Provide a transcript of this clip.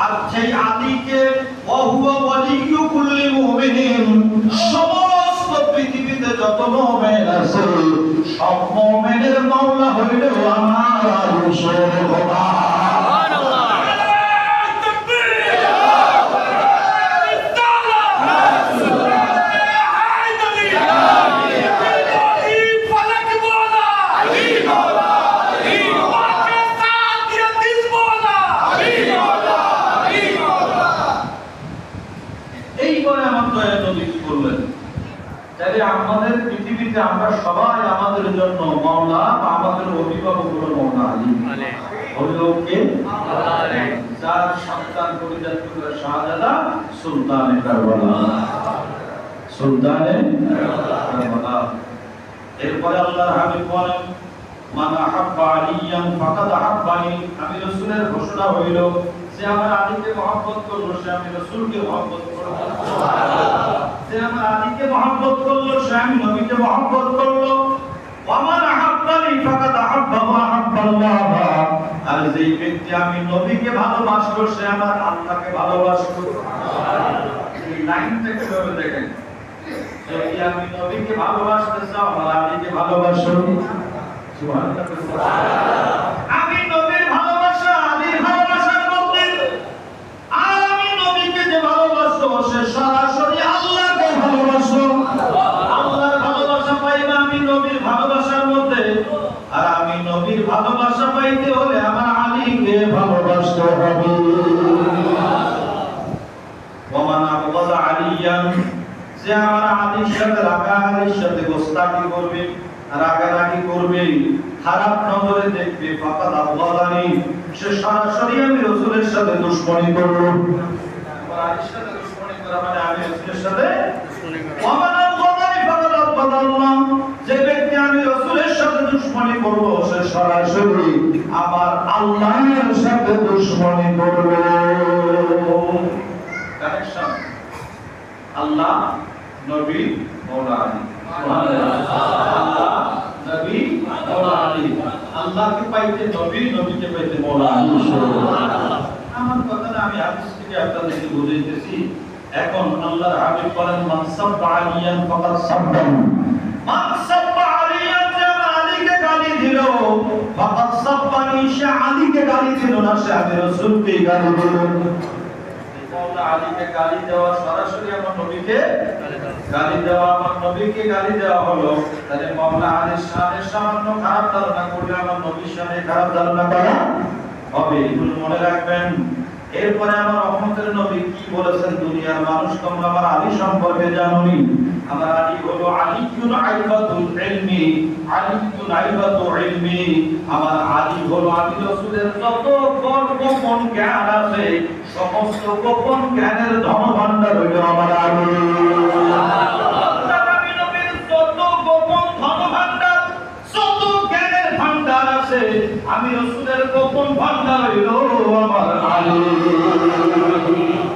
আর সেই আলীকে ওহুয়া ওয়ালিয়্যু কুল্লি মুমিনিন, সমস্ত পৃথিবীতে যত মুমিন আছে সব মুমিনের মাওলা হইল আমার আরশের খোদা। আমাদের পৃথিবীতে আমরা সবাই আমাদের জন্য মাওলা বা আমাদের অভিভাবক হলো মাওলা আলী। হলো কে? যার সন্তান পরিজাত শাহজাদা সুলতানে কারবালা, সুলতানে কারবালা। এরপরে আল্লাহর হাবিব বলেন মান আহাব্বা আলিয়ান ফাকাদ আহাব্বানি। আমি রাসূলের ঘোষণা হইল যে আমার আলীকে মহব্বত করলো সে আমি রাসূলকে মহব্বত করব। যে আমার আলীকে মহব্বত করলো সে আমি নবীকে মহব্বত করলো। ওয়া মান আহাব্বানি ফাকাদ আহাব্বা ওয়া আহাব্বাল্লাহ। আর যেই ব্যক্তি আমি নবীকে ভালোবাসলো সে আমার আল্লাহকে ভালোবাসলো। এই লাইনটা কিভাবে দেখেন? যদি আমি নবীকে ভালোবাসতে চাও আমার আলীকে ভালোবাসো। আমি নবীর ভালোবাসা আলীর ভালোবাসার মধ্যে, আর আমি নবীকে যে ভালোবাসো সে সরাসরি আল্লাহকে ভালোবাসো। আল্লাহর ভালোবাসা পাইবা আমি নবীর ভালোবাসার মধ্যে, আর আমি নবীর ভালোবাসা পাইতে হলে আমার আলীকে ভালোবাসতে হবে। ওমান আবগাযা আলিয়ান, যে আমার আলীর সাথে রাগারাগির সাথে গোস্তাকি করবে, রাগারাগি করবে, খারাপ নজরে দেখবে, ফাকাদ আবগাযানি, সে সরাসরি আমি রাসূলের সাথে দুশমনি করলো। আমার আলীর সাথে দুশমনি করা মানে আমি রাসূলের সাথে দুশমনি করা। ওমান আবগাযানি ফাকাদ আবগাযাল্লাহ, যে ব্যক্তি আমি রাসূলের সাথে দুশমনি করব সে সরাসরি আমার আল্লাহর সাথে দুশমনি করবে। কানেকশন আল্লাহ নবী মাওলা আলী। আল্লাহ নবী মাওলা আলী, আল্লাহকে পাইতে নবী, নবীকে পাইতে মাওলা আলী। আমার কথাটা আমি হাদিস থেকে আপনাদেরকে বুঝাইতেছি। এখন আল্লাহর হাবিব বলেন মান সাব্বা আলিয়ান ফাকাদ সাব্বান, মান সাব্বা আলিয়ান, যে আলীকে গালি দিল, ফাকাদ সাব্বানি, সে আলীকে গালি দিল না, সে আমি রাসূলকে গালি দিল। মাওলা আলীকে গালি দেওয়া সরাসরি আমার নবীকে গালি দেওয়া, আমার নবীকে গালি দেওয়া হলো। তাহলে মাওলা আলীর শানে সামান্য খারাপ ধারণা করলে আমার নবীর শানে খারাপ ধারণা করা হবে। এগুলো মনে রাখবেন। এরপরে আমার রহমতের নবী কি বলেছেন? দুনিয়ার মানুষ তোমরা আমার আলী সম্পর্কে জানোনি। আমার আলী হলো আলিয়ুন আইবাতুল ইলমি, আলিয়ুন আইবাতুল ইলমি। আমার আলী হলো আমি রাসূলের যত গোপন জ্ঞান আছে সমস্ত গোপন জ্ঞানের ধনভাণ্ডার হলো আমার আলী। আমি নবীর যত গোপন ধনভাণ্ডার, যত জ্ঞানের ভাণ্ডার আছে আমি রাসূলের গোপন ভাণ্ডার হলো আমার আলী।